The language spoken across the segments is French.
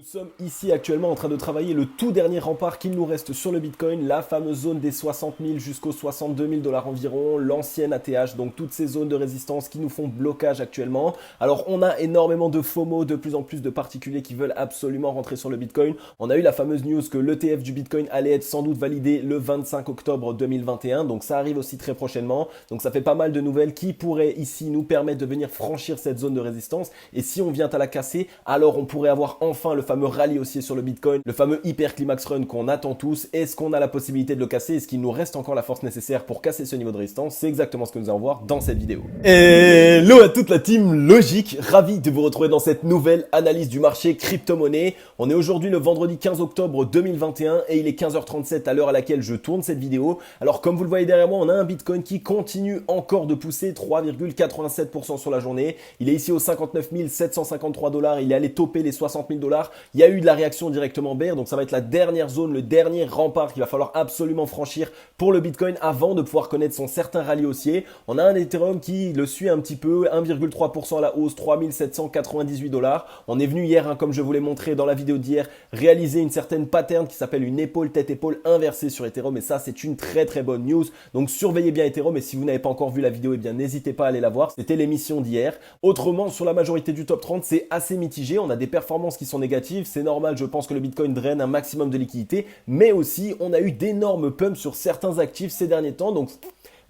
Nous sommes ici actuellement en train de travailler le tout dernier rempart qu'il nous reste sur le Bitcoin, la fameuse zone des 60 000 jusqu'aux 62 000 $ environ, l'ancienne ATH, donc toutes ces zones de résistance qui nous font blocage actuellement. Alors on a énormément de FOMO, de plus en plus de particuliers qui veulent absolument rentrer sur le Bitcoin. On a eu la fameuse news que l'ETF du Bitcoin allait être sans doute validé le 25 octobre 2021, donc ça arrive aussi très prochainement. Donc ça fait pas mal de nouvelles qui pourraient ici nous permettre de venir franchir cette zone de résistance. Et si on vient à la casser, alors on pourrait avoir enfin le fameux rallye haussier sur le Bitcoin, le fameux hyper climax run qu'on attend tous. Est-ce qu'on a la possibilité de le casser? Est-ce qu'il nous reste encore la force nécessaire pour casser ce niveau de résistance? C'est exactement ce que nous allons voir dans cette vidéo. Hello à toute la team Logique, ravi de vous retrouver dans cette nouvelle analyse du marché crypto-monnaie. On est aujourd'hui le vendredi 15 octobre 2021 et il est 15h37 à l'heure à laquelle je tourne cette vidéo. Alors comme vous le voyez derrière moi, on a un Bitcoin qui continue encore de pousser 3,87% sur la journée. Il est ici aux 59 753 $, il est allé topper les 60 000 $. Il y a eu de la réaction directement bear, donc ça va être la dernière zone, le dernier rempart qu'il va falloir absolument franchir pour le Bitcoin avant de pouvoir connaître son certain rallye haussier. On a un Ethereum qui le suit un petit peu, 1,3% à la hausse, 3 798 $. On est venu hier, comme je vous l'ai montré dans la vidéo d'hier, réaliser une certaine pattern qui s'appelle une épaule tête-épaule inversée sur Ethereum et ça c'est une très très bonne news. Donc surveillez bien Ethereum et si vous n'avez pas encore vu la vidéo, eh bien n'hésitez pas à aller la voir. C'était l'émission d'hier. Autrement, sur la majorité du top 30, c'est assez mitigé. On a des performances qui sont négatives. C'est normal, je pense que le Bitcoin draine un maximum de liquidité, mais aussi on a eu d'énormes pumps sur certains actifs ces derniers temps.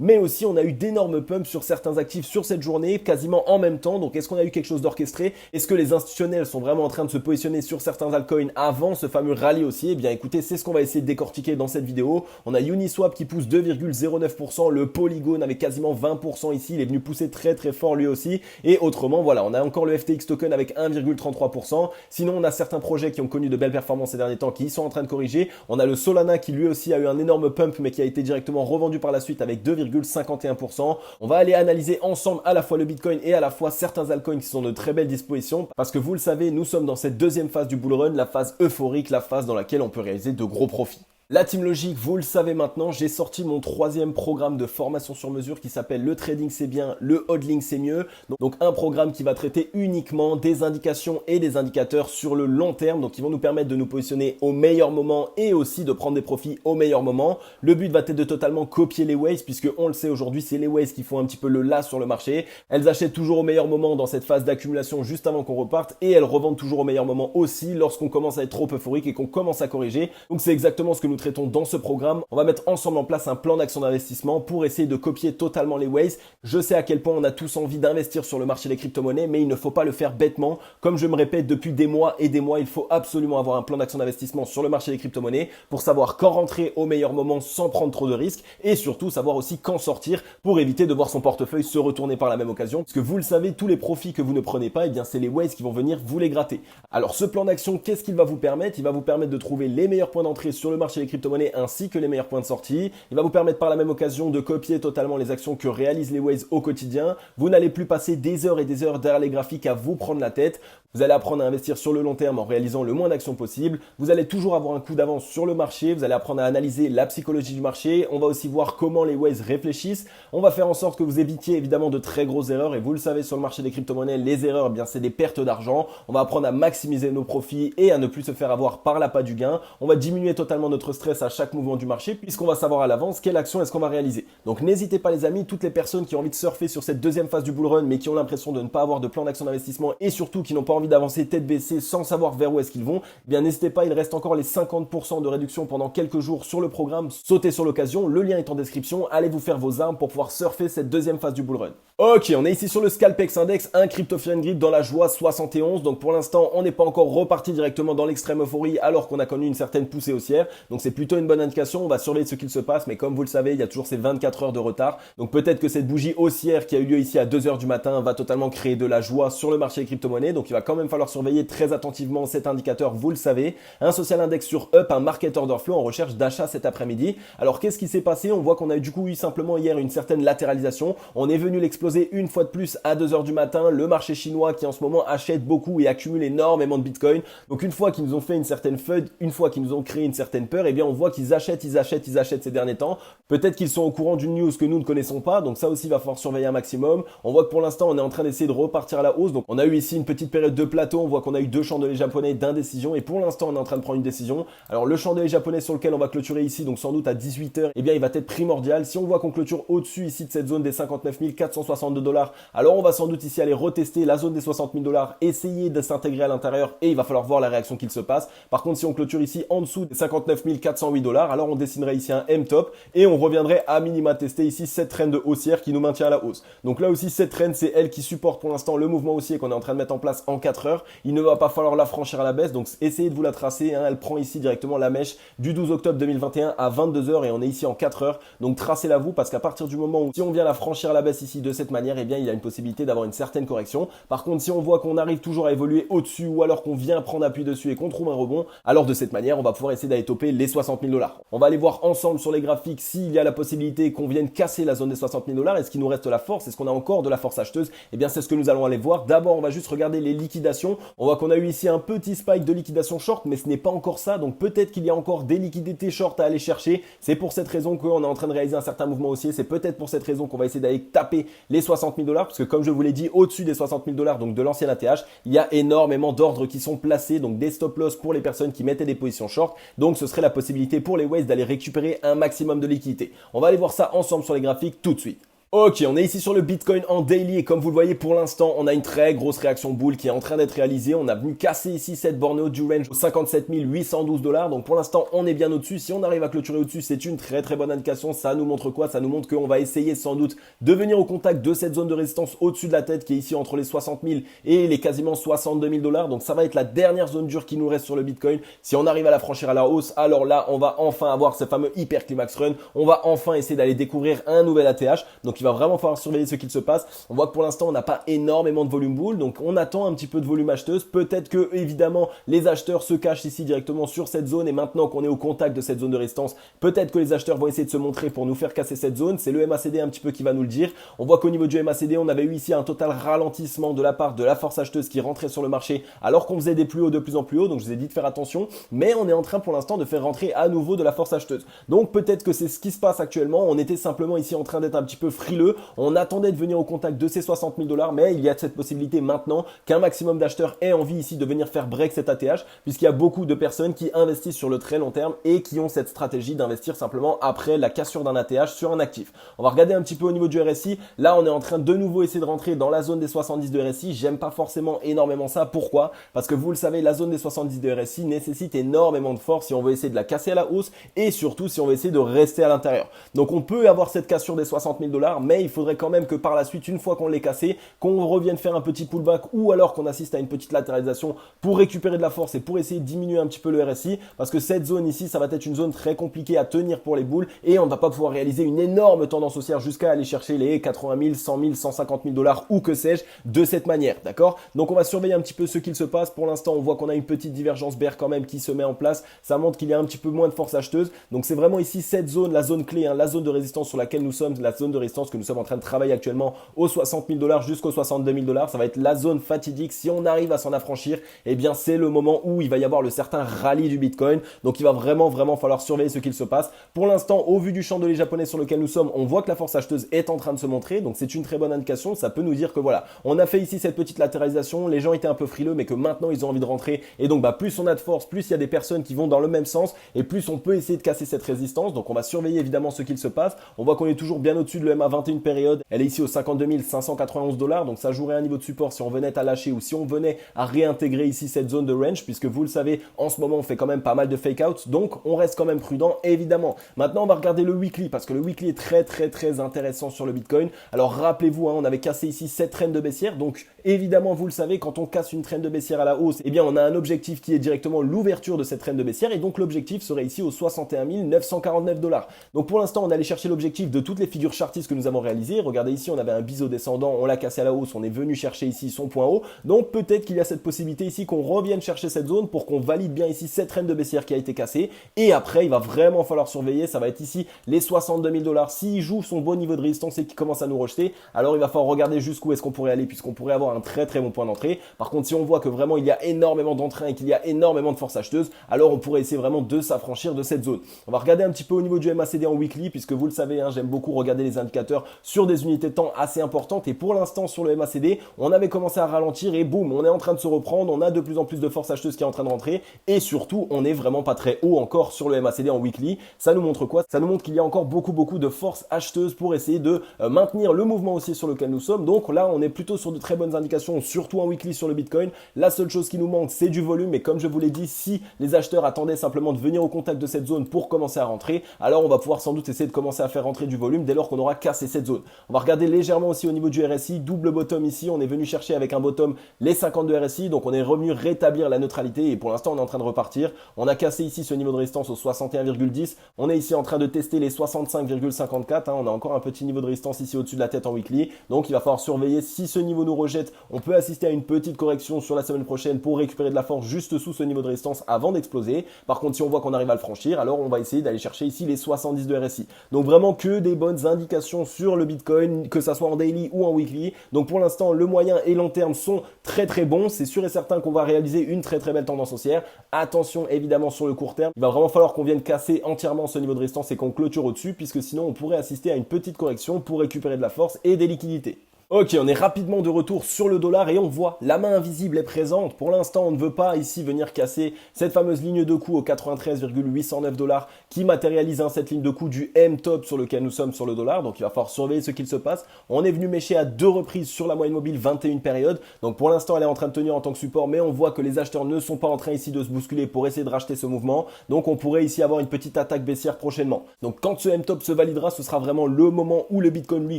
Mais aussi on a eu d'énormes pumps sur certains actifs sur cette journée, quasiment en même temps. Donc est-ce qu'on a eu quelque chose d'orchestré? Est-ce que les institutionnels sont vraiment en train de se positionner sur certains altcoins avant ce fameux rallye haussier? Eh bien écoutez, c'est ce qu'on va essayer de décortiquer dans cette vidéo. On a Uniswap qui pousse 2,09%, le Polygon avec quasiment 20% ici, il est venu pousser très très fort lui aussi. Et autrement, voilà, on a encore le FTX token avec 1,33%. Sinon, on a certains projets qui ont connu de belles performances ces derniers temps qui sont en train de corriger. On a le Solana qui lui aussi a eu un énorme pump mais qui a été directement revendu par la suite avec 2,51%. On va aller analyser ensemble à la fois le Bitcoin et à la fois certains altcoins qui sont de très belles dispositions parce que vous le savez, nous sommes dans cette deuxième phase du bull run, la phase euphorique, la phase dans laquelle on peut réaliser de gros profits. La Team Logique, vous le savez maintenant, j'ai sorti mon troisième programme de formation sur mesure qui s'appelle Le Trading c'est bien, le Hodling c'est mieux. Donc un programme qui va traiter uniquement des indications et des indicateurs sur le long terme, donc qui vont nous permettre de nous positionner au meilleur moment et aussi de prendre des profits au meilleur moment. Le but va être de totalement copier les waves puisque on le sait aujourd'hui, c'est les waves qui font un petit peu le là sur le marché. Elles achètent toujours au meilleur moment dans cette phase d'accumulation juste avant qu'on reparte et elles revendent toujours au meilleur moment aussi lorsqu'on commence à être trop euphorique et qu'on commence à corriger. Donc c'est exactement ce que nous traitons dans ce programme. On va mettre ensemble en place un plan d'action d'investissement pour essayer de copier totalement les waves. Je sais à quel point on a tous envie d'investir sur le marché des crypto-monnaies, mais il ne faut pas le faire bêtement. Comme je me répète depuis des mois et des mois, il faut absolument avoir un plan d'action d'investissement sur le marché des crypto-monnaies pour savoir quand rentrer au meilleur moment sans prendre trop de risques et surtout savoir aussi quand sortir pour éviter de voir son portefeuille se retourner par la même occasion. Parce que vous le savez, tous les profits que vous ne prenez pas, eh bien c'est les waves qui vont venir vous les gratter. Alors ce plan d'action, qu'est-ce qu'il va vous permettre? Il va vous permettre de trouver les meilleurs points d'entrée sur le marché des crypto-monnaies ainsi que les meilleurs points de sortie. Il va vous permettre par la même occasion de copier totalement les actions que réalisent les waves au quotidien. Vous n'allez plus passer des heures et des heures derrière les graphiques à vous prendre la tête. Vous allez apprendre à investir sur le long terme en réalisant le moins d'actions possible. Vous allez toujours avoir un coup d'avance sur le marché. Vous allez apprendre à analyser la psychologie du marché. On va aussi voir comment les waves réfléchissent. On va faire en sorte que vous évitiez évidemment de très grosses erreurs. Et vous le savez, sur le marché des crypto-monnaies, les erreurs, eh bien c'est des pertes d'argent. On va apprendre à maximiser nos profits et à ne plus se faire avoir par l'appât du gain. On va diminuer totalement notre stress à chaque mouvement du marché puisqu'on va savoir à l'avance quelle action est-ce qu'on va réaliser. Donc n'hésitez pas les amis, toutes les personnes qui ont envie de surfer sur cette deuxième phase du bull run mais qui ont l'impression de ne pas avoir de plan d'action d'investissement et surtout qui n'ont pas envie d'avancer tête baissée sans savoir vers où est-ce qu'ils vont, eh bien n'hésitez pas, il reste encore les 50% de réduction pendant quelques jours sur le programme. Sautez sur l'occasion, le lien est en description, allez vous faire vos armes pour pouvoir surfer cette deuxième phase du bull run. Ok, on est ici sur le Scalpex Index, un Crypto Fear and Greed dans la joie 71, donc pour l'instant on n'est pas encore reparti directement dans l'extrême euphorie alors qu'on a connu une certaine poussée haussière, donc c'est plutôt une bonne indication. On va surveiller ce qu'il se passe, mais comme vous le savez, il y a toujours ces 24 heures de retard. Donc peut-être que cette bougie haussière qui a eu lieu ici à 2h du matin va totalement créer de la joie sur le marché des crypto-monnaies. Donc il va quand même falloir surveiller très attentivement cet indicateur, vous le savez. Un social index sur Up, un market order flow en recherche d'achat cet après-midi. Alors qu'est-ce qui s'est passé? On voit qu'on a du coup eu simplement hier une certaine latéralisation. On est venu l'exploiter exploser une fois de plus à 2 heures du matin. Le marché chinois qui en ce moment achète beaucoup et accumule énormément de Bitcoin. Donc une fois qu'ils nous ont fait une certaine FUD, une fois qu'ils nous ont créé une certaine peur, eh bien on voit qu'ils achètent ces derniers temps. Peut-être qu'ils sont au courant d'une news que nous ne connaissons pas, donc ça aussi va falloir surveiller un maximum. On voit que pour l'instant on est en train d'essayer de repartir à la hausse, donc on a eu ici une petite période de plateau, on voit qu'on a eu 2 chandeliers japonais d'indécision et pour l'instant on est en train de prendre une décision. Alors le chandelier japonais sur lequel on va clôturer ici, donc sans doute à 18h, eh bien il va être primordial. Si on voit qu'on clôture au-dessus ici de cette zone des 59 462 $, alors on va sans doute ici aller retester la zone des 60 000 $, essayer de s'intégrer à l'intérieur et il va falloir voir la réaction qu'il se passe. Par contre si on clôture ici en dessous des 59 408 $, alors on dessinerait ici un M-top et on reviendrait à minima tester ici cette trend haussière qui nous maintient à la hausse. Donc là aussi cette trend c'est elle qui supporte pour l'instant le mouvement haussier qu'on est en train de mettre en place en 4 heures. Il ne va pas falloir la franchir à la baisse, donc essayez de vous la tracer, hein. Elle prend ici directement la mèche du 12 octobre 2021 à 22h et on est ici en 4 heures. Donc tracez-la vous parce qu'à partir du moment où si on vient la franchir à la baisse ici de cette manière, eh bien il y a une possibilité d'avoir une certaine correction. Par contre si on voit qu'on arrive toujours à évoluer au-dessus ou alors qu'on vient prendre appui dessus et qu'on trouve un rebond, alors de cette manière on va pouvoir essayer d'aller toper les 60 000 $. On va aller voir ensemble sur les graphiques s'il y a la possibilité qu'on vienne casser la zone des 60 000 $. Est-ce qu'il nous reste la force? Est-ce qu'on a encore de la force acheteuse? Eh bien c'est ce que nous allons aller voir. D'abord on va juste regarder les liquidations. On voit qu'on a eu ici un petit spike de liquidation short, mais ce n'est pas encore ça. Donc peut-être qu'il y a encore des liquidités short à aller chercher. C'est pour cette raison qu'on est en train de réaliser un certain mouvement haussier. C'est peut-être pour cette raison qu'on va essayer d'aller taper les 60 000 $, parce que comme je vous l'ai dit, au-dessus des 60 000 $, donc de l'ancien ATH, il y a énormément d'ordres qui sont placés, donc des stop loss pour les personnes qui mettaient des positions short. Donc ce serait la possibilité pour les Waves d'aller récupérer un maximum de liquidité. On va aller voir ça ensemble sur les graphiques tout de suite. Ok, on est ici sur le Bitcoin en daily et comme vous le voyez pour l'instant, on a une très grosse réaction boule qui est en train d'être réalisée. On a venu casser ici cette borne haute du range aux 57 812 $. Donc pour l'instant, on est bien au-dessus. Si on arrive à clôturer au-dessus, c'est une très très bonne indication. Ça nous montre quoi? Ça nous montre qu'on va essayer sans doute de venir au contact de cette zone de résistance au-dessus de la tête qui est ici entre les 60 000 et les quasiment 62 000 $. Donc ça va être la dernière zone dure qui nous reste sur le Bitcoin. Si on arrive à la franchir à la hausse, alors là, on va enfin avoir ce fameux hyper climax run. On va enfin essayer d'aller découvrir un nouvel ATH. Donc il va vraiment falloir surveiller ce qu'il se passe. On voit que pour l'instant, on n'a pas énormément de volume bull, donc on attend un petit peu de volume acheteuse. Peut-être que, évidemment, les acheteurs se cachent ici directement sur cette zone et maintenant qu'on est au contact de cette zone de résistance, peut-être que les acheteurs vont essayer de se montrer pour nous faire casser cette zone. C'est le MACD un petit peu qui va nous le dire. On voit qu'au niveau du MACD, on avait eu ici un total ralentissement de la part de la force acheteuse qui rentrait sur le marché alors qu'on faisait des plus hauts de plus en plus haut. Donc je vous ai dit de faire attention, mais on est en train pour l'instant de faire rentrer à nouveau de la force acheteuse. Donc peut-être que c'est ce qui se passe actuellement. On était simplement ici en train d'être un petit peu frileux. On attendait de venir au contact de ces 60 000 $, mais il y a cette possibilité maintenant qu'un maximum d'acheteurs aient envie ici de venir faire break cet ATH, puisqu'il y a beaucoup de personnes qui investissent sur le très long terme et qui ont cette stratégie d'investir simplement après la cassure d'un ATH sur un actif. On va regarder un petit peu au niveau du RSI. Là, on est en train de nouveau essayer de rentrer dans la zone des 70 de RSI. J'aime pas forcément énormément ça. Pourquoi? Parce que vous le savez, la zone des 70 de RSI nécessite énormément de force si on veut essayer de la casser à la hausse et surtout si on veut essayer de rester à l'intérieur. Donc on peut avoir cette cassure des 60 000 $, mais il faudrait quand même que par la suite, une fois qu'on l'ait cassé, qu'on revienne faire un petit pullback ou alors qu'on assiste à une petite latéralisation pour récupérer de la force et pour essayer de diminuer un petit peu le RSI, parce que cette zone ici, ça va être une zone très compliquée à tenir pour les bulls et on ne va pas pouvoir réaliser une énorme tendance haussière jusqu'à aller chercher les 80 000, 100 000, 150 000 $ ou que sais-je de cette manière, d'accord? Donc on va surveiller un petit peu ce qu'il se passe. Pour l'instant, on voit qu'on a une petite divergence bear quand même qui se met en place. Ça montre qu'il y a un petit peu moins de force acheteuse. Donc c'est vraiment ici cette zone, la zone clé, hein, la zone de résistance sur laquelle nous sommes, la zone de résistance que nous sommes en train de travailler actuellement aux 60 000 $ jusqu'aux 62 000 $. Ça va être la zone fatidique. Si on arrive à s'en affranchir, eh bien c'est le moment où il va y avoir le certain rallye du Bitcoin. Donc il va vraiment falloir surveiller ce qu'il se passe. Pour l'instant, au vu du chandelier japonais sur lequel nous sommes, on voit que la force acheteuse est en train de se montrer. Donc c'est une très bonne indication. Ça peut nous dire que voilà, on a fait ici cette petite latéralisation. Les gens étaient un peu frileux, mais que maintenant ils ont envie de rentrer. Et donc plus on a de force, plus il y a des personnes qui vont dans le même sens et plus on peut essayer de casser cette résistance. Donc on va surveiller évidemment ce qu'il se passe. On voit qu'on est toujours bien au-dessus de le MA21 période. Elle est ici aux 52 591 $. Donc ça jouerait un niveau de support si on venait à lâcher ou si on venait à réintégrer ici cette zone de range, puisque vous le savez, en ce moment on fait quand même pas mal de fake out. Donc on reste quand même prudent évidemment. Maintenant on va regarder le weekly parce que le weekly est très intéressant sur le Bitcoin. Alors rappelez-vous, hein, on avait cassé ici cette traîne de baissière. Donc Évidemment, vous le savez, quand on casse une trend de baissière à la hausse, eh bien on a un objectif qui est directement l'ouverture de cette trend de baissière et donc l'objectif serait ici aux 61 949 $. Donc pour l'instant, on allait chercher l'objectif de toutes les figures chartistes que nous avons réalisées. Regardez ici, on avait un biseau descendant, on l'a cassé à la hausse, on est venu chercher ici son point haut. Donc peut-être qu'il y a cette possibilité ici qu'on revienne chercher cette zone pour qu'on valide bien ici cette trend de baissière qui a été cassée. Et après, il va vraiment falloir surveiller, ça va être ici les 62 000 $. S'il joue son bon niveau de résistance et qu'il commence à nous rejeter, alors il va falloir regarder jusqu'où est-ce qu'on pourrait aller puisqu'on pourrait avoir un très très bon point d'entrée. Par contre, si on voit que vraiment il y a énormément d'entrain et qu'il y a énormément de force acheteuse, alors on pourrait essayer vraiment de s'affranchir de cette zone. On va regarder un petit peu au niveau du MACD en weekly puisque vous le savez, hein, j'aime beaucoup regarder les indicateurs sur des unités de temps assez importantes et pour l'instant sur le MACD, on avait commencé à ralentir et boum, on est en train de se reprendre, on a de plus en plus de force acheteuse qui est en train de rentrer et surtout, on est vraiment pas très haut encore sur le MACD en weekly. Ça nous montre quoi? Ça nous montre qu'il y a encore beaucoup de force acheteuse pour essayer de maintenir le mouvement haussier sur lequel nous sommes. Donc là, on est plutôt sur de très bonnes indications, surtout en weekly sur le Bitcoin. La seule chose qui nous manque, c'est du volume. Et comme je vous l'ai dit, si les acheteurs attendaient simplement de venir au contact de cette zone pour commencer à rentrer, alors on va pouvoir sans doute essayer de commencer à faire rentrer du volume dès lors qu'on aura cassé cette zone. On va regarder légèrement aussi au niveau du RSI, double bottom ici. On est venu chercher avec un bottom les 52 RSI. Donc on est revenu rétablir la neutralité et pour l'instant, on est en train de repartir. On a cassé ici ce niveau de résistance au 61,10. On est ici en train de tester les 65,54. On a encore un petit niveau de résistance ici au-dessus de la tête en weekly. Donc il va falloir surveiller si ce niveau nous rejette. On peut assister à une petite correction sur la semaine prochaine pour récupérer de la force juste sous ce niveau de résistance avant d'exploser. Par contre, si on voit qu'on arrive à le franchir, alors on va essayer d'aller chercher ici les 70 de RSI. Donc vraiment que des bonnes indications sur le Bitcoin, que ça soit en daily ou en weekly. Donc pour l'instant, le moyen et long terme sont très très bons. C'est sûr et certain qu'on va réaliser une très très belle tendance haussière. Attention évidemment sur le court terme. Il va vraiment falloir qu'on vienne casser entièrement ce niveau de résistance et qu'on clôture au-dessus puisque sinon on pourrait assister à une petite correction pour récupérer de la force et des liquidités. Ok, on est rapidement de retour sur le dollar et on voit la main invisible est présente. Pour l'instant, on ne veut pas ici venir casser cette fameuse ligne de coup au 93,809 $ qui matérialise cette ligne de coup du M-top sur lequel nous sommes sur le dollar. Donc, il va falloir surveiller ce qu'il se passe. On est venu mécher à 2 reprises sur la moyenne mobile 21 périodes. Donc, pour l'instant, elle est en train de tenir en tant que support, mais on voit que les acheteurs ne sont pas en train ici de se bousculer pour essayer de racheter ce mouvement. Donc, on pourrait ici avoir une petite attaque baissière prochainement. Donc, quand ce M-top se validera, ce sera vraiment le moment où le Bitcoin, lui,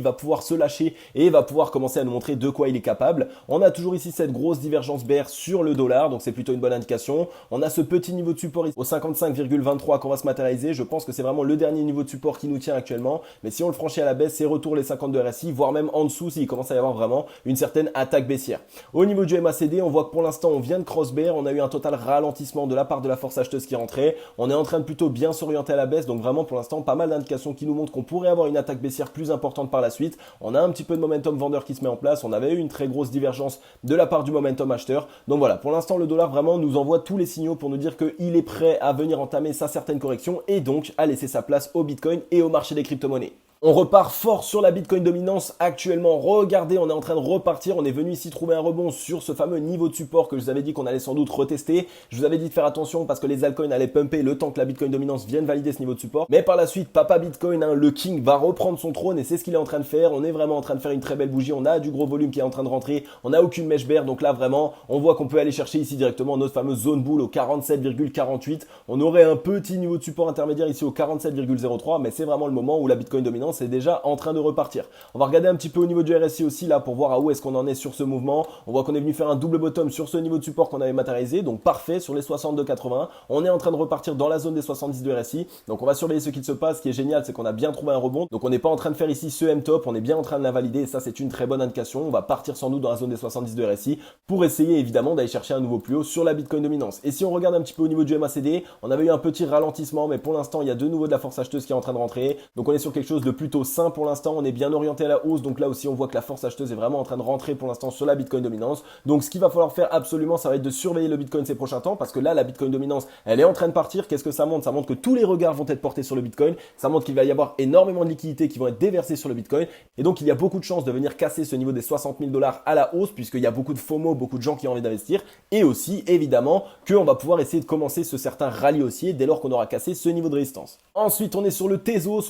va pouvoir se lâcher et va pouvoir commencer à nous montrer de quoi il est capable. On a toujours ici cette grosse divergence bear sur le dollar, donc c'est plutôt une bonne indication. On a ce petit niveau de support au 55,23 qu'on va se matérialiser. Je pense que c'est vraiment le dernier niveau de support qui nous tient actuellement. Mais si on le franchit à la baisse, c'est retour les 52 RSI, voire même en dessous s'il commence à y avoir vraiment une certaine attaque baissière. Au niveau du MACD, on voit que pour l'instant, on vient de cross bear. On a eu un total ralentissement de la part de la force acheteuse qui rentrait. On est en train de plutôt bien s'orienter à la baisse. Donc vraiment, pour l'instant, pas mal d'indications qui nous montrent qu'on pourrait avoir une attaque baissière plus importante par la suite. On a un petit peu de momentum vendeur qui se met en place. On avait eu une très grosse divergence de la part du momentum acheteur. Donc voilà, pour l'instant, le dollar vraiment nous envoie tous les signaux pour nous dire qu'il est prêt à venir entamer sa certaine correction et donc à laisser sa place au Bitcoin et au marché des crypto-monnaies. On repart fort sur la Bitcoin dominance actuellement. Regardez, on est en train de repartir. On est venu ici trouver un rebond sur ce fameux niveau de support que je vous avais dit qu'on allait sans doute retester. Je vous avais dit de faire attention parce que les altcoins allaient pumper le temps que la Bitcoin dominance vienne valider ce niveau de support. Mais par la suite, Papa Bitcoin, le King, va reprendre son trône et c'est ce qu'il est en train de faire. On est vraiment en train de faire une très belle bougie. On a du gros volume qui est en train de rentrer. On n'a aucune mèche bear. Donc là, vraiment, on voit qu'on peut aller chercher ici directement notre fameuse zone boule au 47,48. On aurait un petit niveau de support intermédiaire ici au 47,03. Mais c'est vraiment le moment où la Bitcoin dominance est déjà en train de repartir. On va regarder un petit peu au niveau du RSI aussi là pour voir à où est-ce qu'on en est sur ce mouvement. On voit qu'on est venu faire un double bottom sur ce niveau de support qu'on avait matérialisé, donc parfait sur les 62,80. On est en train de repartir dans la zone des 70 de RSI. Donc on va surveiller ce qu'il se passe. Ce qui est génial, c'est qu'on a bien trouvé un rebond. Donc on n'est pas en train de faire ici ce M-top, on est bien en train de l'invalider et ça c'est une très bonne indication. On va partir sans doute dans la zone des 70 de RSI pour essayer évidemment d'aller chercher un nouveau plus haut sur la Bitcoin dominance. Et si on regarde un petit peu au niveau du MACD, on avait eu un petit ralentissement, mais pour l'instant il y a de nouveau de la force acheteuse qui est en train de rentrer. Donc on est sur quelque chose de plutôt sain pour l'instant. On est bien orienté à la hausse, donc là aussi on voit que la force acheteuse est vraiment en train de rentrer pour l'instant sur la Bitcoin dominance. Donc ce qu'il va falloir faire absolument, ça va être de surveiller le Bitcoin ces prochains temps parce que là la Bitcoin dominance elle est en train de partir. Qu'est-ce que ça montre? Ça montre que tous les regards vont être portés sur le Bitcoin. Ça montre qu'il va y avoir énormément de liquidités qui vont être déversées sur le Bitcoin et donc il y a beaucoup de chances de venir casser ce niveau des 60 000 $ à la hausse puisqu'il y a beaucoup de FOMO, beaucoup de gens qui ont envie d'investir et aussi évidemment qu'on va pouvoir essayer de commencer ce certain rallye haussier dès lors qu'on aura cassé ce niveau de résistance. Ensuite on est sur le Tezos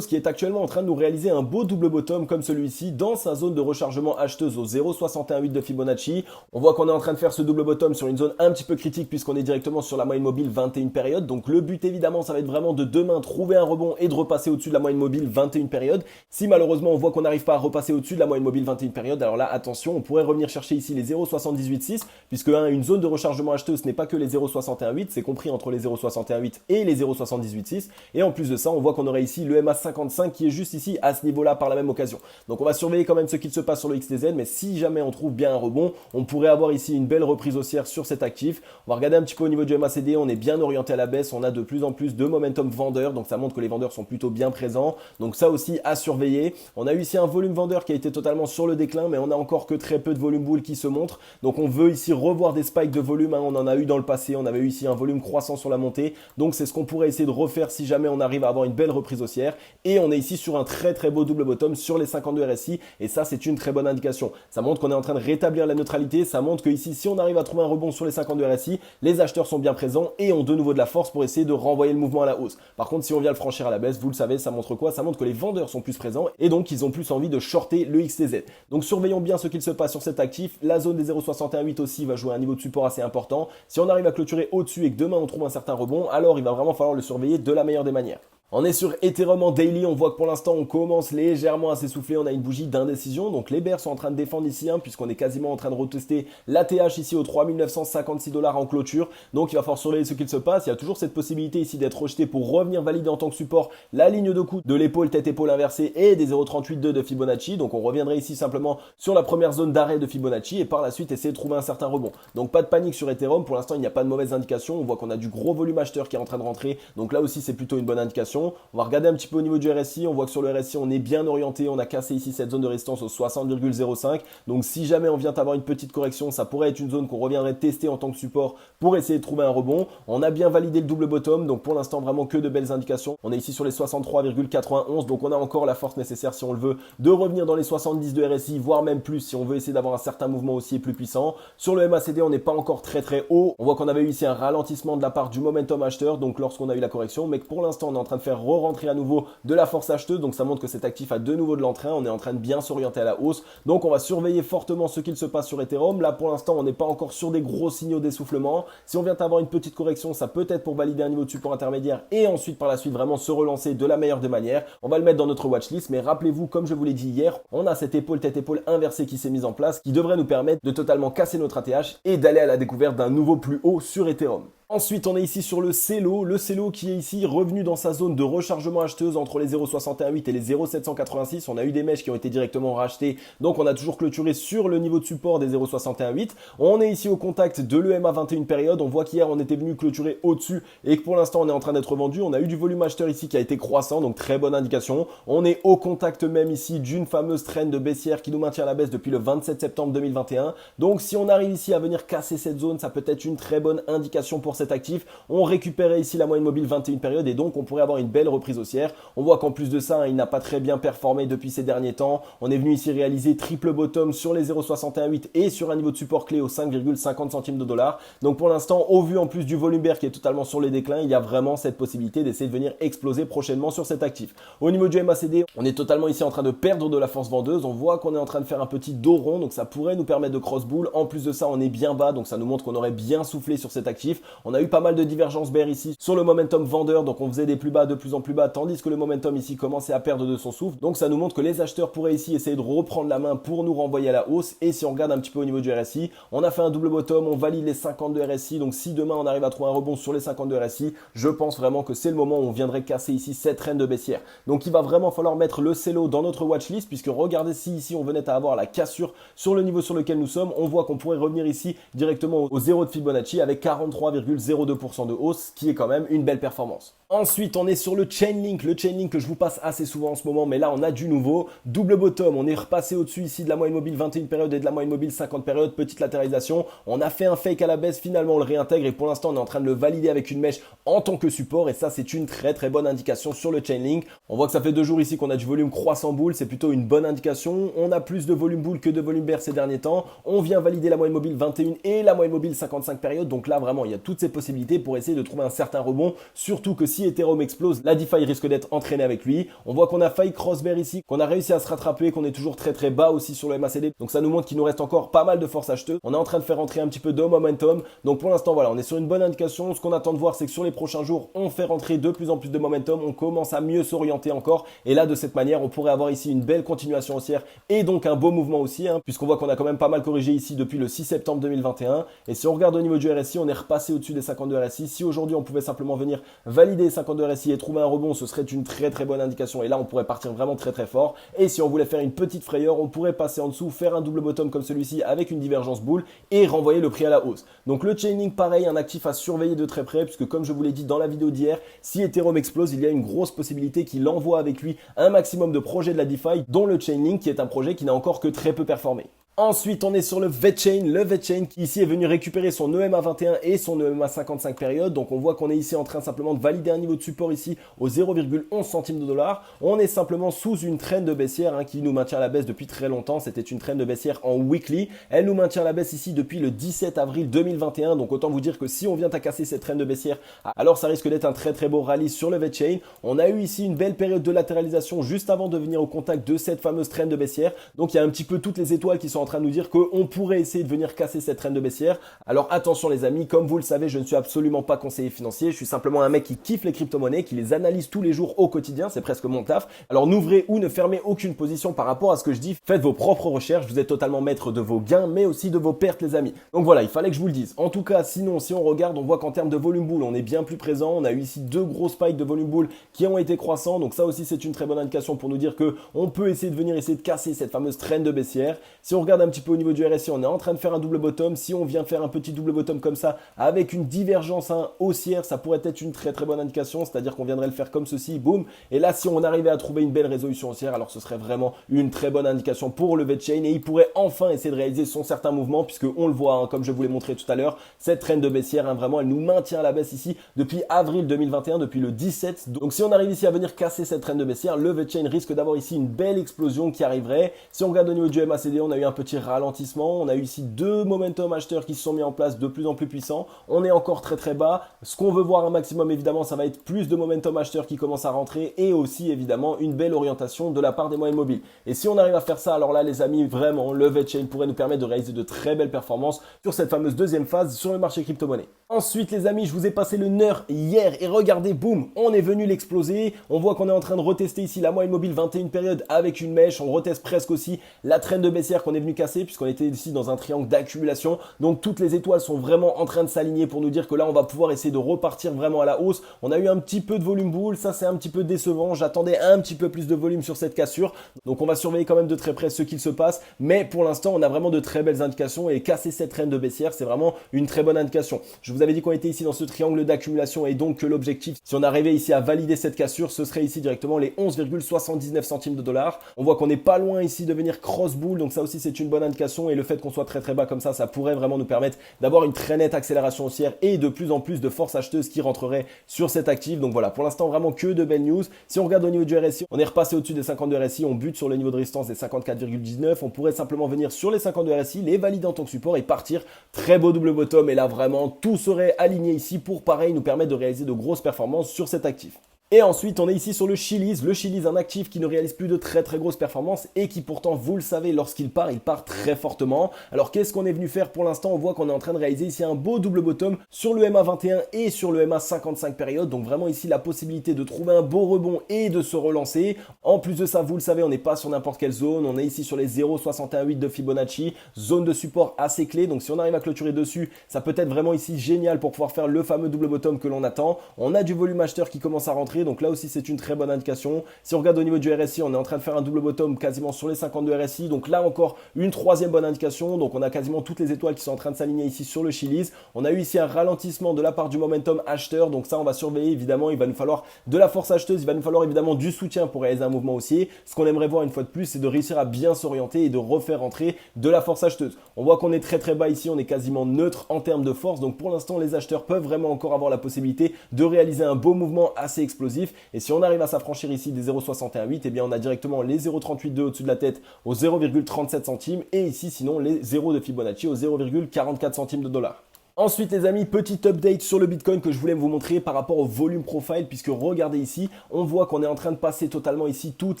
qui est actuellement actuellement en train de nous réaliser un beau double bottom comme celui-ci dans sa zone de rechargement acheteuse au 0,618 de Fibonacci. On voit qu'on est en train de faire ce double bottom sur une zone un petit peu critique puisqu'on est directement sur la moyenne mobile 21 périodes. Donc le but évidemment ça va être vraiment de demain trouver un rebond et de repasser au-dessus de la moyenne mobile 21 périodes. Si malheureusement on voit qu'on n'arrive pas à repasser au-dessus de la moyenne mobile 21 périodes, alors là attention, on pourrait revenir chercher ici les 0,786 puisque une zone de rechargement acheteuse ce n'est pas que les 0,618, c'est compris entre les 0,618 et les 0,786. Et en plus de ça, on voit qu'on aurait ici le MA55 qui est juste ici à ce niveau-là par la même occasion. Donc on va surveiller quand même ce qu'il se passe sur le XTZ, mais si jamais on trouve bien un rebond, on pourrait avoir ici une belle reprise haussière sur cet actif. On va regarder un petit peu au niveau du MACD, on est bien orienté à la baisse, on a de plus en plus de momentum vendeur, donc ça montre que les vendeurs sont plutôt bien présents. Donc ça aussi à surveiller. On a eu ici un volume vendeur qui a été totalement sur le déclin, mais on a encore que très peu de volume bull qui se montre. Donc on veut ici revoir des spikes de volume, on en a eu dans le passé, on avait eu ici un volume croissant sur la montée. Donc c'est ce qu'on pourrait essayer de refaire si jamais on arrive à avoir une belle reprise haussière. Et on est ici sur un très beau double bottom sur les 52 RSI, et ça c'est une très bonne indication. Ça montre qu'on est en train de rétablir la neutralité, ça montre que ici si on arrive à trouver un rebond sur les 52 RSI, les acheteurs sont bien présents et ont de nouveau de la force pour essayer de renvoyer le mouvement à la hausse. Par contre si on vient le franchir à la baisse, vous le savez, ça montre quoi? Ça montre que les vendeurs sont plus présents et donc ils ont plus envie de shorter le XTZ. Donc surveillons bien ce qu'il se passe sur cet actif. La zone des 0,618 aussi va jouer un niveau de support assez important. Si on arrive à clôturer au-dessus et que demain on trouve un certain rebond, alors il va vraiment falloir le surveiller de la meilleure des manières. On est sur Ethereum en daily, on voit que pour l'instant on commence légèrement à s'essouffler, on a une bougie d'indécision, donc les bears sont en train de défendre ici, puisqu'on est quasiment en train de retester l'ATH ici aux 3956 $ en clôture, donc il va falloir surveiller ce qu'il se passe. Il y a toujours cette possibilité ici d'être rejeté pour revenir valider en tant que support la ligne de coup de l'épaule tête-épaule inversée et des 0,382 de Fibonacci, donc on reviendrait ici simplement sur la première zone d'arrêt de Fibonacci et par la suite essayer de trouver un certain rebond. Donc pas de panique sur Ethereum, pour l'instant il n'y a pas de mauvaise indication, on voit qu'on a du gros volume acheteur qui est en train de rentrer, donc là aussi c'est plutôt une bonne indication. On va regarder un petit peu au niveau du RSI, on voit que sur le RSI on est bien orienté, on a cassé ici cette zone de résistance au 60,05, donc si jamais on vient avoir une petite correction, ça pourrait être une zone qu'on reviendrait tester en tant que support pour essayer de trouver un rebond. On a bien validé le double bottom, donc pour l'instant vraiment que de belles indications. On est ici sur les 63,91, donc on a encore la force nécessaire si on le veut de revenir dans les 70 de RSI, voire même plus si on veut essayer d'avoir un certain mouvement aussi plus puissant. Sur le MACD on n'est pas encore très haut, on voit qu'on avait eu ici un ralentissement de la part du momentum acheteur, donc lorsqu'on a eu la correction, mais que pour l'instant on est en train de faire re-rentrer à nouveau de la force acheteuse, donc ça montre que cet actif a de nouveau de l'entrain, on est en train de bien s'orienter à la hausse, donc on va surveiller fortement ce qu'il se passe sur Ethereum. Là pour l'instant on n'est pas encore sur des gros signaux d'essoufflement, si on vient avoir une petite correction ça peut être pour valider un niveau de support intermédiaire et ensuite par la suite vraiment se relancer de la meilleure des manières. On va le mettre dans notre watchlist, mais rappelez-vous comme je vous l'ai dit hier, on a cette épaule tête-épaule inversée qui s'est mise en place, qui devrait nous permettre de totalement casser notre ATH et d'aller à la découverte d'un nouveau plus haut sur Ethereum. Ensuite, on est ici sur le CELO qui est ici revenu dans sa zone de rechargement acheteuse entre les 0,618 et les 0,786. On a eu des mèches qui ont été directement rachetées, donc on a toujours clôturé sur le niveau de support des 0,618. On est ici au contact de l'EMA 21 période. On voit qu'hier on était venu clôturer au-dessus et que pour l'instant on est en train d'être vendu. On a eu du volume acheteur ici qui a été croissant, donc très bonne indication. On est au contact même ici d'une fameuse trend de baissière qui nous maintient à la baisse depuis le 27 septembre 2021. Donc si on arrive ici à venir casser cette zone, ça peut être une très bonne indication pour cet actif. On récupérait ici la moyenne mobile 21 période et donc on pourrait avoir une belle reprise haussière. On voit qu'en plus de ça, il n'a pas très bien performé depuis ces derniers temps. On est venu ici réaliser triple bottom sur les 0,618 et sur un niveau de support clé aux 5,50 centimes de dollar. Donc pour l'instant, au vu en plus du volume bear qui est totalement sur les déclins, il y a vraiment cette possibilité d'essayer de venir exploser prochainement sur cet actif. Au niveau du MACD, on est totalement ici en train de perdre de la force vendeuse. On voit qu'on est en train de faire un petit dos rond, donc ça pourrait nous permettre de cross bull. En plus de ça, on est bien bas, donc ça nous montre qu'on aurait bien soufflé sur cet actif. On a eu pas mal de divergences bear ici sur le momentum vendeur, donc on faisait des plus bas de plus en plus bas, tandis que le momentum ici commençait à perdre de son souffle. Donc ça nous montre que les acheteurs pourraient ici essayer de reprendre la main pour nous renvoyer à la hausse. Et si on regarde un petit peu au niveau du RSI, on a fait un double bottom, on valide les 52 RSI, donc si demain on arrive à trouver un rebond sur les 52 RSI, je pense vraiment que c'est le moment où on viendrait casser ici cette traîne de baissière. Donc il va vraiment falloir mettre le CELO dans notre watchlist, puisque regardez si ici on venait à avoir la cassure sur le niveau sur lequel nous sommes, on voit qu'on pourrait revenir ici directement au 0 de Fibonacci avec 43,02% de hausse, qui est quand même une belle performance. Ensuite, on est sur le Chainlink que je vous passe assez souvent en ce moment, mais là on a du nouveau. Double bottom, on est repassé au-dessus ici de la moyenne mobile 21 période et de la moyenne mobile 50 période, petite latéralisation. On a fait un fake à la baisse, finalement on le réintègre et pour l'instant on est en train de le valider avec une mèche en tant que support et ça c'est une très bonne indication sur le Chainlink. On voit que ça fait 2 jours ici qu'on a du volume croissant boule, c'est plutôt une bonne indication. On a plus de volume boule que de volume bear ces derniers temps. On vient valider la moyenne mobile 21 et la moyenne mobile 55 période, donc là vraiment il y a toutes ces possibilités pour essayer de trouver un certain rebond, surtout que si Ethereum explose, la DeFi risque d'être entraînée avec lui. On voit qu'on a failli crossbear ici, qu'on a réussi à se rattraper, qu'on est toujours très très bas aussi sur le MACD, donc ça nous montre qu'il nous reste encore pas mal de force acheteuse. On est en train de faire rentrer un petit peu de momentum, donc pour l'instant voilà, on est sur une bonne indication. Ce qu'on attend de voir, c'est que sur les prochains jours, on fait rentrer de plus en plus de momentum, on commence à mieux s'orienter encore, et là de cette manière, on pourrait avoir ici une belle continuation haussière et donc un beau mouvement aussi, puisqu'on voit qu'on a quand même pas mal corrigé ici depuis le 6 septembre 2021. Et si on regarde au niveau du RSI, on est repassé au-dessus des 52 RSI. Si aujourd'hui on pouvait simplement venir valider les 52 RSI et trouver un rebond, ce serait une très très bonne indication. Et là, on pourrait partir vraiment très très fort. Et si on voulait faire une petite frayeur, on pourrait passer en dessous, faire un double bottom comme celui-ci avec une divergence boule et renvoyer le prix à la hausse. Donc le chaining, pareil, un actif à surveiller de très près, puisque comme je vous l'ai dit dans la vidéo d'hier, si Ethereum explose, il y a une grosse possibilité qu'il envoie avec lui un maximum de projets de la DeFi, dont le chaining, qui est un projet qui n'a encore que très peu performé. Ensuite, on est sur le VeChain. Le VeChain qui ici est venu récupérer son EMA 21 et son EMA 55 période. Donc on voit qu'on est ici en train simplement de valider un niveau de support ici au 0,11 centimes de dollar. On est simplement sous une trend de baissière qui nous maintient à la baisse depuis très longtemps. C'était une trend de baissière en weekly. Elle nous maintient à la baisse ici depuis le 17 avril 2021. Donc autant vous dire que si on vient à casser cette trend de baissière, alors ça risque d'être un très très beau rallye sur le VeChain. On a eu ici une belle période de latéralisation juste avant de venir au contact de cette fameuse trend de baissière. Donc il y a un petit peu toutes les étoiles qui sont en train de nous dire qu'on pourrait essayer de venir casser cette trend de baissière. Alors attention les amis, comme vous le savez, je ne suis absolument pas conseiller financier, je suis simplement un mec qui kiffe les crypto-monnaies, qui les analyse tous les jours au quotidien, c'est presque mon taf. Alors n'ouvrez ou ne fermez aucune position par rapport à ce que je dis, faites vos propres recherches, vous êtes totalement maître de vos gains, mais aussi de vos pertes les amis. Donc voilà, il fallait que je vous le dise. En tout cas, sinon, si on regarde, on voit qu'en termes de volume bull, on est bien plus présent, on a eu ici deux gros spikes de volume bull qui ont été croissants, donc ça aussi c'est une très bonne indication pour nous dire que on peut essayer de venir essayer de casser cette fameuse trend de baissière. Si on regarde un petit peu au niveau du RSI, on est en train de faire un double bottom. Si on vient faire un petit double bottom comme ça, avec une divergence haussière, ça pourrait être une très très bonne indication, c'est-à-dire qu'on viendrait le faire comme ceci, boum. Et là, si on arrivait à trouver une belle résolution haussière, alors ce serait vraiment une très bonne indication pour le VeChain et il pourrait enfin essayer de réaliser son certain mouvement, puisque on le voit, comme je vous l'ai montré tout à l'heure, cette trend de baissière, vraiment, elle nous maintient à la baisse ici depuis avril 2021, depuis le 17. Donc si on arrive ici à venir casser cette trend de baissière, le VeChain risque d'avoir ici une belle explosion qui arriverait. Si on regarde au niveau du MACD, on a eu un petit ralentissement, on a eu ici deux momentum acheteurs qui se sont mis en place de plus en plus puissants. On est encore très très bas. Ce qu'on veut voir un maximum évidemment, ça va être plus de momentum acheteurs qui commencent à rentrer et aussi évidemment une belle orientation de la part des moyens mobiles. Et si on arrive à faire ça, alors là les amis, vraiment le VeChain pourrait nous permettre de réaliser de très belles performances sur cette fameuse deuxième phase sur le marché crypto-monnaie. Ensuite les amis, je vous ai passé le NER hier et regardez, boum, on est venu l'exploser. On voit qu'on est en train de retester ici la moyenne mobile 21 période avec une mèche. On reteste presque aussi la trend de baissière qu'on est venu casser puisqu'on était ici dans un triangle d'accumulation. Donc toutes les étoiles sont vraiment en train de s'aligner pour nous dire que là on va pouvoir essayer de repartir vraiment à la hausse. On a eu un petit peu de volume bull, ça c'est un petit peu décevant. J'attendais un petit peu plus de volume sur cette cassure. Donc on va surveiller quand même de très près ce qu'il se passe. Mais pour l'instant on a vraiment de très belles indications et casser cette trend de baissière c'est vraiment une très bonne indication. Je vous avais dit qu'on était ici dans ce triangle d'accumulation et donc que l'objectif, si on arrivait ici à valider cette cassure, ce serait ici directement les 11,79 centimes de dollars. On voit qu'on n'est pas loin ici de venir cross bull, donc ça aussi c'est une bonne indication et le fait qu'on soit très très bas comme ça pourrait vraiment nous permettre d'avoir une très nette accélération haussière et de plus en plus de force acheteuse qui rentrerait sur cet actif. Donc voilà, pour l'instant vraiment que de belles news. Si on regarde au niveau du RSI, on est repassé au-dessus des 52 RSI, on bute sur le niveau de résistance des 54,19. On pourrait simplement venir sur les 52 RSI, les valider en tant que support et partir. Très beau double bottom et là vraiment tout serait aligné ici pour pareil nous permettre de réaliser de grosses performances sur cet actif. Et ensuite, on est ici sur le Chiliz. Le Chiliz, un actif qui ne réalise plus de très très grosses performances et qui pourtant, vous le savez, lorsqu'il part, il part très fortement. Alors qu'est-ce qu'on est venu faire pour l'instant? On voit qu'on est en train de réaliser ici un beau double bottom sur le MA 21 et sur le MA 55 période. Donc vraiment ici la possibilité de trouver un beau rebond et de se relancer. En plus de ça, vous le savez, on n'est pas sur n'importe quelle zone. On est ici sur les 0,618 de Fibonacci, zone de support assez clé. Donc si on arrive à clôturer dessus, ça peut être vraiment ici génial pour pouvoir faire le fameux double bottom que l'on attend. On a du volume acheteur qui commence à rentrer. Donc là aussi c'est une très bonne indication. Si on regarde au niveau du RSI, on est en train de faire un double bottom quasiment sur les 52 RSI. Donc là encore une troisième bonne indication. Donc on a quasiment toutes les étoiles qui sont en train de s'aligner ici sur le Chiliz. On a eu ici un ralentissement de la part du momentum acheteur. Donc ça on va surveiller évidemment. Il va nous falloir de la force acheteuse. Il va nous falloir évidemment du soutien pour réaliser un mouvement haussier. Ce qu'on aimerait voir une fois de plus, c'est de réussir à bien s'orienter et de refaire entrer de la force acheteuse. On voit qu'on est très très bas ici. On est quasiment neutre en termes de force. Donc pour l'instant les acheteurs peuvent vraiment encore avoir la possibilité de réaliser un beau mouvement assez explosif. Et si on arrive à s'affranchir ici des 0,618, eh bien on a directement les 0,382 au-dessus de la tête aux 0,37 centimes et ici sinon les 0 de Fibonacci aux 0,44 centimes de dollar. Ensuite les amis, petit update sur le Bitcoin que je voulais vous montrer par rapport au volume profile, puisque regardez ici, on voit qu'on est en train de passer totalement ici toutes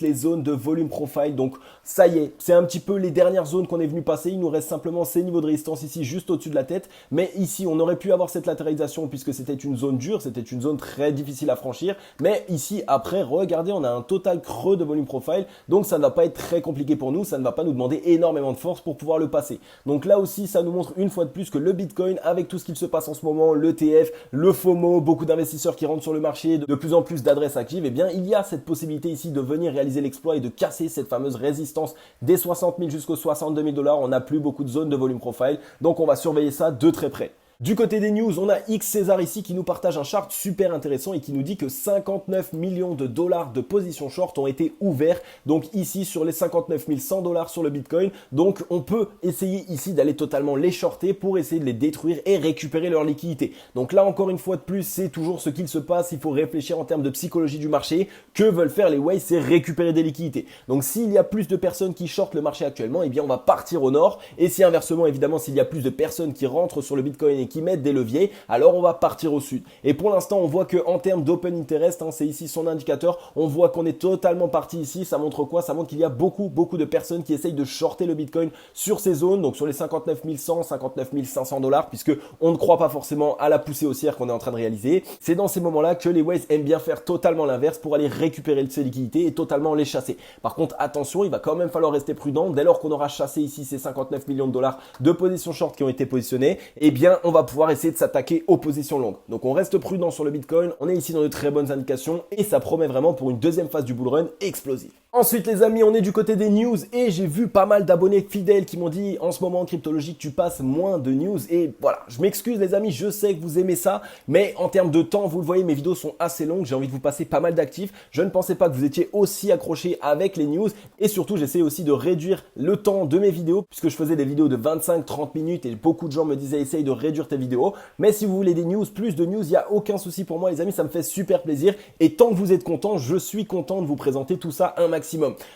les zones de volume profile. Donc ça y est, c'est un petit peu les dernières zones qu'on est venu passer. Il nous reste simplement ces niveaux de résistance ici juste au-dessus de la tête. Mais ici, on aurait pu avoir cette latéralisation puisque c'était une zone dure, c'était une zone très difficile à franchir. Mais ici, après, regardez, on a un total creux de volume profile. Donc ça ne va pas être très compliqué pour nous, ça ne va pas nous demander énormément de force pour pouvoir le passer. Donc là aussi, ça nous montre une fois de plus que le Bitcoin, avec tout ce qu'il se passe en ce moment, l'ETF, le FOMO, beaucoup d'investisseurs qui rentrent sur le marché, de plus en plus d'adresses actives, eh bien il y a cette possibilité ici de venir réaliser l'exploit et de casser cette fameuse résistance des 60 000 jusqu'aux 62 000 $. On n'a plus beaucoup de zones de volume profile, donc on va surveiller ça de très près. Du côté des news, on a X César ici qui nous partage un chart super intéressant et qui nous dit que 59 millions de dollars de positions short ont été ouverts. Donc ici sur les 59 100 $ sur le Bitcoin. Donc on peut essayer ici d'aller totalement les shorter pour essayer de les détruire et récupérer leur liquidité. Donc là encore une fois de plus, c'est toujours ce qu'il se passe. Il faut réfléchir en termes de psychologie du marché. Que veulent faire les whales? C'est récupérer des liquidités. Donc s'il y a plus de personnes qui shortent le marché actuellement, eh bien on va partir au nord. Et si inversement, évidemment, s'il y a plus de personnes qui rentrent sur le Bitcoin et qui mettent des leviers, alors on va partir au sud. Et pour l'instant, on voit que en termes d'open interest, c'est ici son indicateur, on voit qu'on est totalement parti ici. Ça montre quoi? Ça montre qu'il y a beaucoup de personnes qui essayent de shorter le Bitcoin sur ces zones, donc sur les 59 100, 59 500 $, puisque on ne croit pas forcément à la poussée haussière qu'on est en train de réaliser. C'est dans ces moments-là que les whales aiment bien faire totalement l'inverse pour aller récupérer ces liquidités et totalement les chasser. Par contre, attention, il va quand même falloir rester prudent. Dès lors qu'on aura chassé ici ces 59 millions de dollars de positions short qui ont été positionnées, eh bien, on va pouvoir essayer de s'attaquer aux positions longues. Donc on reste prudent sur le Bitcoin, on est ici dans de très bonnes indications et ça promet vraiment pour une deuxième phase du bull run explosive. Ensuite les amis, on est du côté des news et j'ai vu pas mal d'abonnés fidèles qui m'ont dit en ce moment en cryptologie tu passes moins de news et voilà, je m'excuse les amis, je sais que vous aimez ça, mais en termes de temps, vous le voyez, mes vidéos sont assez longues, j'ai envie de vous passer pas mal d'actifs, je ne pensais pas que vous étiez aussi accrochés avec les news et surtout j'essaie aussi de réduire le temps de mes vidéos puisque je faisais des vidéos de 25-30 minutes et beaucoup de gens me disaient essaye de réduire tes vidéos, mais si vous voulez des news, plus de news, il n'y a aucun souci pour moi les amis, ça me fait super plaisir et tant que vous êtes contents, je suis content de vous présenter tout ça un maximum.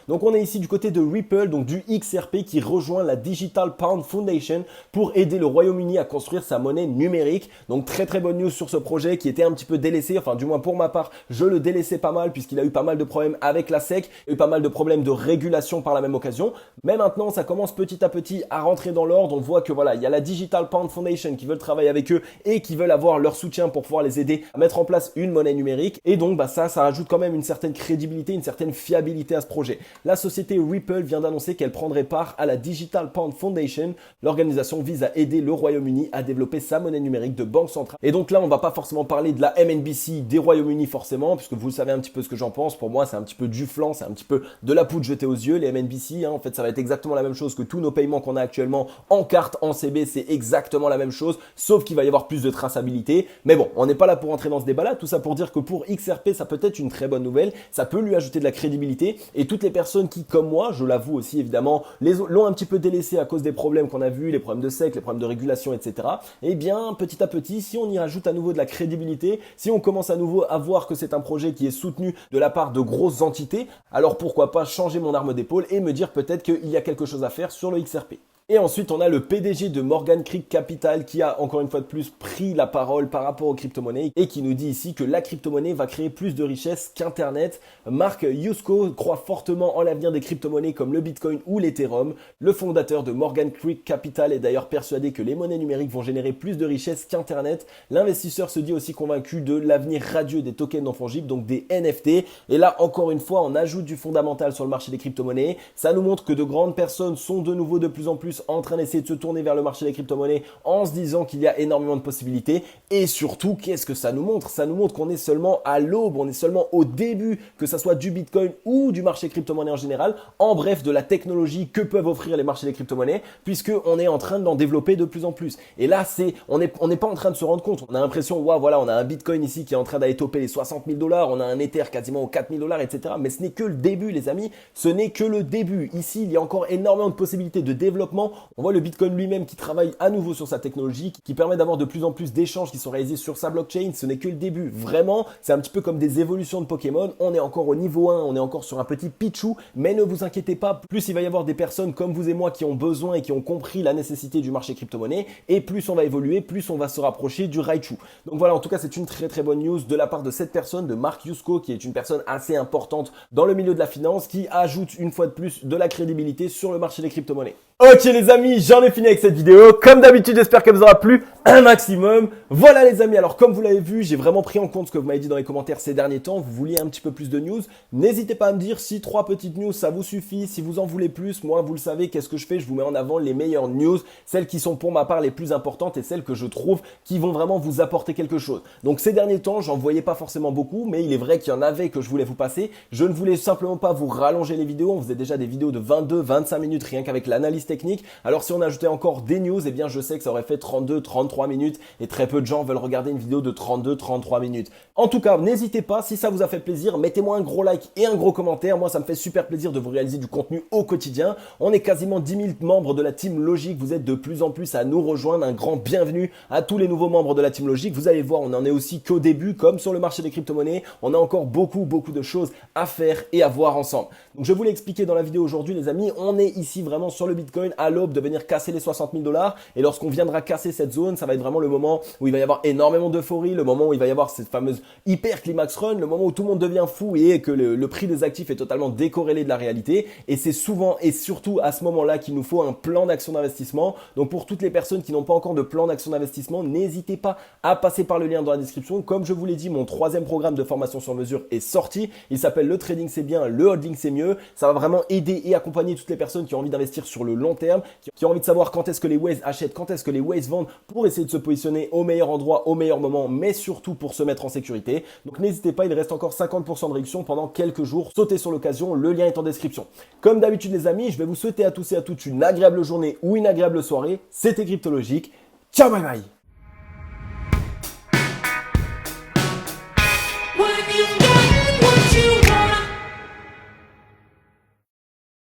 Donc on est ici du côté de Ripple, donc du XRP qui rejoint la Digital Pound Foundation pour aider le Royaume-Uni à construire sa monnaie numérique. Donc très bonne news sur ce projet qui était un petit peu délaissé, enfin du moins pour ma part, je le délaissais pas mal puisqu'il a eu pas mal de problèmes avec la SEC, il y a eu pas mal de problèmes de régulation par la même occasion. Mais maintenant ça commence petit à petit à rentrer dans l'ordre, on voit que voilà, il y a la Digital Pound Foundation qui veulent travailler avec eux et qui veulent avoir leur soutien pour pouvoir les aider à mettre en place une monnaie numérique. Et donc ça rajoute quand même une certaine crédibilité, une certaine fiabilité à ce projet. La société Ripple vient d'annoncer qu'elle prendrait part à la Digital Pound Foundation. L'organisation vise à aider le Royaume-Uni à développer sa monnaie numérique de banque centrale. Et donc là, on va pas forcément parler de la MNBC des Royaumes-Unis forcément, puisque vous savez un petit peu ce que j'en pense. Pour moi, c'est un petit peu du flan, c'est un petit peu de la poudre jetée aux yeux, les MNBC. En fait, ça va être exactement la même chose que tous nos paiements qu'on a actuellement en carte, en CB, c'est exactement la même chose, sauf qu'il va y avoir plus de traçabilité. Mais bon, on n'est pas là pour entrer dans ce débat-là. Tout ça pour dire que pour XRP, ça peut être une très bonne nouvelle. Ça peut lui ajouter de la crédibilité et toutes les personnes qui, comme moi, je l'avoue aussi évidemment, l'ont un petit peu délaissé à cause des problèmes qu'on a vus, les problèmes de SEC, les problèmes de régulation, etc. Eh bien, petit à petit, si on y rajoute à nouveau de la crédibilité, si on commence à nouveau à voir que c'est un projet qui est soutenu de la part de grosses entités, alors pourquoi pas changer mon arme d'épaule et me dire peut-être qu'il y a quelque chose à faire sur le XRP. Et ensuite, on a le PDG de Morgan Creek Capital qui a encore une fois de plus pris la parole par rapport aux crypto-monnaies et qui nous dit ici que la crypto-monnaie va créer plus de richesses qu'Internet. Mark Yusko croit fortement en l'avenir des crypto-monnaies comme le Bitcoin ou l'Ethereum. Le fondateur de Morgan Creek Capital est d'ailleurs persuadé que les monnaies numériques vont générer plus de richesses qu'Internet. L'investisseur se dit aussi convaincu de l'avenir radieux des tokens non fongibles, donc des NFT. Et là, encore une fois, on ajoute du fondamental sur le marché des crypto-monnaies. Ça nous montre que de grandes personnes sont de nouveau de plus en plus en train d'essayer de se tourner vers le marché des crypto-monnaies en se disant qu'il y a énormément de possibilités. Et surtout, qu'est-ce que ça nous montre? Ça nous montre qu'on est seulement à l'aube, on est seulement au début, que ça soit du Bitcoin ou du marché crypto-monnaie en général, en bref, de la technologie que peuvent offrir les marchés des crypto-monnaies, puisqu'on est en train d'en développer de plus en plus. Et là, on n'est pas en train de se rendre compte. On a l'impression, waouh, voilà, on a un Bitcoin ici qui est en train d'aller toper les 60 000 $, on a un Ether quasiment aux 4 000 $, etc. Mais ce n'est que le début, les amis, ce n'est que le début. Ici, il y a encore énormément de possibilités de développement temps. On voit le Bitcoin lui-même qui travaille à nouveau sur sa technologie, qui permet d'avoir de plus en plus d'échanges qui sont réalisés sur sa blockchain. Ce n'est que le début. Vraiment, c'est un petit peu comme des évolutions de Pokémon. On est encore au niveau 1, on est encore sur un petit Pichu, mais ne vous inquiétez pas, plus il va y avoir des personnes comme vous et moi qui ont besoin et qui ont compris la nécessité du marché crypto-monnaie, et plus on va évoluer, plus on va se rapprocher du Raichu. Donc voilà, en tout cas, c'est une très très bonne news de la part de cette personne, de Mark Yusko, qui est une personne assez importante dans le milieu de la finance, qui ajoute une fois de plus de la crédibilité sur le marché des crypto-monnaies. Ok les amis, j'en ai fini avec cette vidéo. Comme d'habitude, j'espère qu'elle vous aura plu un maximum. Voilà les amis, alors comme vous l'avez vu, j'ai vraiment pris en compte ce que vous m'avez dit dans les commentaires ces derniers temps. Vous vouliez un petit peu plus de news. N'hésitez pas à me dire si 3 petites news ça vous suffit, si vous en voulez plus. Moi, vous le savez, qu'est-ce que je fais? Je vous mets en avant les meilleures news, celles qui sont pour ma part les plus importantes et celles que je trouve qui vont vraiment vous apporter quelque chose. Donc ces derniers temps, j'en voyais pas forcément beaucoup, mais il est vrai qu'il y en avait que je voulais vous passer. Je ne voulais simplement pas vous rallonger les vidéos. On faisait déjà des vidéos de 22-25 minutes rien qu'avec l'analyse technique. Alors si on ajoutait encore des news, eh bien je sais que ça aurait fait 32-33 minutes et très peu de gens veulent regarder une vidéo de 32-33 minutes. En tout cas, n'hésitez pas, si ça vous a fait plaisir, mettez-moi un gros like et un gros commentaire. Moi, ça me fait super plaisir de vous réaliser du contenu au quotidien. On est quasiment 10 000 membres de la Team Logique. Vous êtes de plus en plus à nous rejoindre. Un grand bienvenue à tous les nouveaux membres de la Team Logique. Vous allez voir, on en est aussi qu'au début, comme sur le marché des crypto-monnaies. On a encore beaucoup de choses à faire et à voir ensemble. Donc, je vous l'ai expliqué dans la vidéo aujourd'hui, les amis. On est ici vraiment sur le Bitcoin à l'aube de venir casser les 60 000 $. Et lorsqu'on viendra casser cette zone, ça va être vraiment le moment où il va y avoir énormément d'euphorie, le moment où il va y avoir cette fameuse hyper climax run, le moment où tout le monde devient fou et que le prix des actifs est totalement décorrélé de la réalité. Et c'est souvent et surtout à ce moment-là qu'il nous faut un plan d'action d'investissement. Donc pour toutes les personnes qui n'ont pas encore de plan d'action d'investissement, n'hésitez pas à passer par le lien dans la description. Comme je vous l'ai dit, mon 3e programme de formation sur mesure est sorti. Il s'appelle Le Trading c'est bien, le Holding c'est mieux. Ça va vraiment aider et accompagner toutes les personnes qui ont envie d'investir sur le long terme, qui ont envie de savoir quand est-ce que les Waze achètent, quand est-ce que les Waze vendent pour essayer de se positionner au meilleur endroit, au meilleur moment, mais surtout pour se mettre en sécurité. Donc n'hésitez pas, il reste encore 50% de réduction pendant quelques jours. Sautez sur l'occasion, le lien est en description. Comme d'habitude les amis, je vais vous souhaiter à tous et à toutes une agréable journée ou une agréable soirée. C'était Cryptologique. Ciao, bye bye.